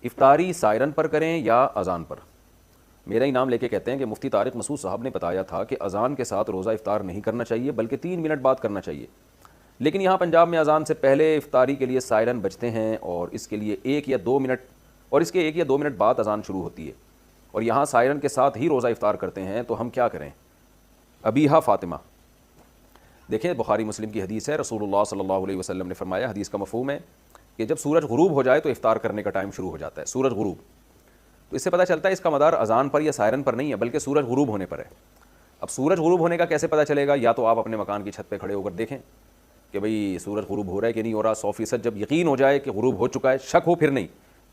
افطاری سائرن پر کریں یا اذان پر؟ میرا ہی نام لے کے کہتے ہیں کہ مفتی طارق مسعود صاحب نے بتایا تھا کہ اذان کے ساتھ روزہ افطار نہیں کرنا چاہیے بلکہ 3 منٹ بعد کرنا چاہیے، لیکن یہاں پنجاب میں اذان سے پہلے افطاری کے لیے سائرن بجتے ہیں اور اس کے لیے 1 یا 2 منٹ اور اس کے 1 یا 2 منٹ بعد اذان شروع ہوتی ہے، اور یہاں سائرن کے ساتھ ہی روزہ افطار کرتے ہیں، تو ہم کیا کریں؟ ابیہا فاطمہ، دیکھیں بخاری مسلم کی حدیث ہے، رسول اللہ صلی اللہ علیہ وسلم نے فرمایا، حدیث کا مفہوم ہے کہ جب سورج غروب ہو جائے تو افطار کرنے کا ٹائم شروع ہو جاتا ہے، سورج غروب، تو اس سے پتہ چلتا ہے اس کا مدار اذان پر یا سائرن پر نہیں ہے بلکہ سورج غروب ہونے پر ہے۔ اب سورج غروب ہونے کا کیسے پتہ چلے گا؟ یا تو آپ اپنے مکان کی چھت پہ کھڑے ہو کر دیکھیں کہ بھئی سورج غروب ہو رہا ہے کہ نہیں ہو رہا، 100% جب یقین ہو جائے کہ غروب ہو چکا ہے، شک ہو پھر نہیں،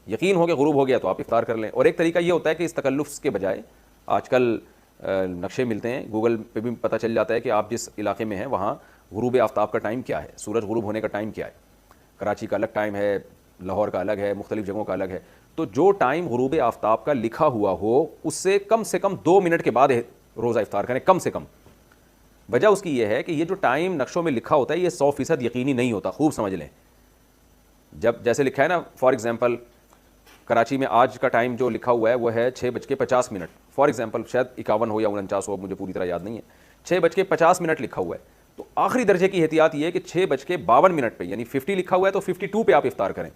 یقین ہو کہ غروب ہو گیا تو آپ افطار کر لیں۔ اور ایک طریقہ یہ ہوتا ہے کہ اس تکلف کے بجائے آج کل نقشے ملتے ہیں، گوگل پہ بھی پتہ چل جاتا ہے کہ آپ جس علاقے میں ہیں وہاں غروب آفتاب کا ٹائم کیا ہے، سورج غروب ہونے کا ٹائم کیا ہے، کراچی کا الگ ٹائم ہے، لاہور کا الگ ہے، مختلف جگہوں کا الگ ہے، تو جو ٹائم غروب آفتاب کا لکھا ہوا ہو اس سے کم 2 منٹ کے بعد روزہ افطار کریں، کم سے کم۔ وجہ اس کی یہ ہے کہ یہ جو ٹائم نقشوں میں لکھا ہوتا ہے یہ 100% یقینی نہیں ہوتا، خوب سمجھ لیں۔ جب جیسے لکھا ہے نا، فار ایگزامپل کراچی میں آج کا ٹائم جو لکھا ہوا ہے وہ ہے 6:50، فار ایگزامپل، شاید 51 ہو یا 49 ہو، مجھے پوری طرح یاد نہیں ہے، 6:50 لکھا ہوا ہے، تو آخری درجے کی احتیاط یہ ہے کہ 6:52 پہ یعنی 50 لکھا ہوا ہے تو 52 پہ آپ افطار کریں،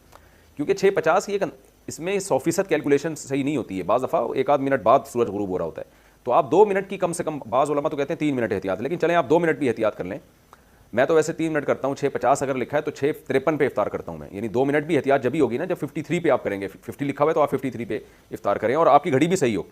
کیونکہ 6:50 یہ اس میں 100% کیلکولیشن صحیح نہیں ہوتی ہے، بعض دفعہ 1 آدھ منٹ بعد سورج غروب ہو رہا ہوتا ہے، تو آپ 2 منٹ کی کم سے کم، بعض علماء تو کہتے ہیں 3 منٹ احتیاط، لیکن چلیں آپ 2 منٹ بھی احتیاط کر لیں، میں تو ویسے 3 منٹ کرتا ہوں، 6:50 اگر لکھا ہے تو 6:53 پہ افطار کرتا ہوں میں، یعنی 2 منٹ بھی احتیاط جبھی ہوگی نا جب 53 پہ آپ کریں گے، 50 لکھا ہوا ہے تو آپ 53 پہ افطار کریں اور آپ کی گھڑی بھی صحیح ہو،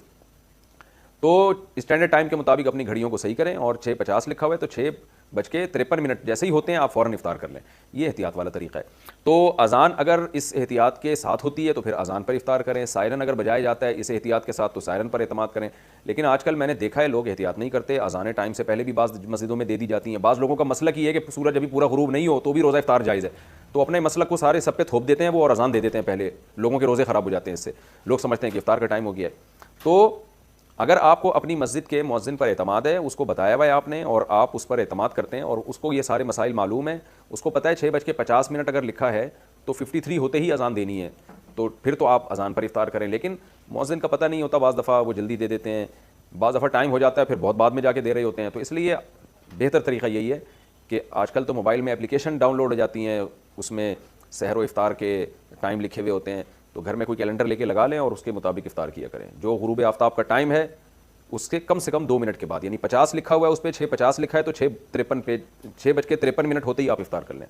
تو اسٹینڈرڈ ٹائم کے مطابق اپنی گھڑیوں کو صحیح کریں، اور 6:50 لکھا ہوا ہے تو 6:53 جیسے ہی ہوتے ہیں آپ فوراً افطار کر لیں، یہ احتیاط والا طریقہ ہے۔ تو اذان اگر اس احتیاط کے ساتھ ہوتی ہے تو پھر اذان پر افطار کریں، سائرن اگر بجایا جاتا ہے اس احتیاط کے ساتھ تو سائرن پر اعتماد کریں، لیکن آج کل میں نے دیکھا ہے لوگ احتیاط نہیں کرتے، اذانیں ٹائم سے پہلے بھی بعض مسجدوں میں دے دی جاتی ہیں، بعض لوگوں کا مسلک یہ ہے کہ سورج ابھی پورا غروب نہیں ہو تو بھی روزہ افطار جائز ہے، تو اپنے مسلک کو سارے سب پہ تھوپ دیتے ہیں وہ اور اذان دے دیتے ہیں پہلے، لوگوں کے روزے خراب ہو جاتے ہیں اس سے، لوگ سمجھتے ہیں کہ افطار کا ٹائم ہو گیا ہے۔ تو اگر آپ کو اپنی مسجد کے مؤذن پر اعتماد ہے، اس کو بتایا ہوا ہے آپ نے اور آپ اس پر اعتماد کرتے ہیں اور اس کو یہ سارے مسائل معلوم ہیں، اس کو پتہ ہے 6:50 اگر لکھا ہے تو 53 ہوتے ہی اذان دینی ہے، تو پھر تو آپ اذان پر افطار کریں، لیکن مؤذن کا پتہ نہیں ہوتا، بعض دفعہ وہ جلدی دے دیتے ہیں، بعض دفعہ ٹائم ہو جاتا ہے پھر بہت بعد میں جا کے دے رہے ہوتے ہیں، تو اس لیے بہتر طریقہ یہی ہے کہ آج کل تو موبائل میں اپلیکیشن ڈاؤن لوڈ ہو جاتی ہیں، اس میں سحر و افطار کے ٹائم لکھے ہوئے ہوتے ہیں، تو گھر میں کوئی کیلنڈر لے کے لگا لیں اور اس کے مطابق افطار کیا کریں، جو غروب آفتاب کا ٹائم ہے اس کے کم سے کم 2 منٹ کے بعد، یعنی 50 لکھا ہوا ہے اس پہ 6:50 لکھا ہے تو 6:53 ہوتے ہی آپ افطار کر لیں۔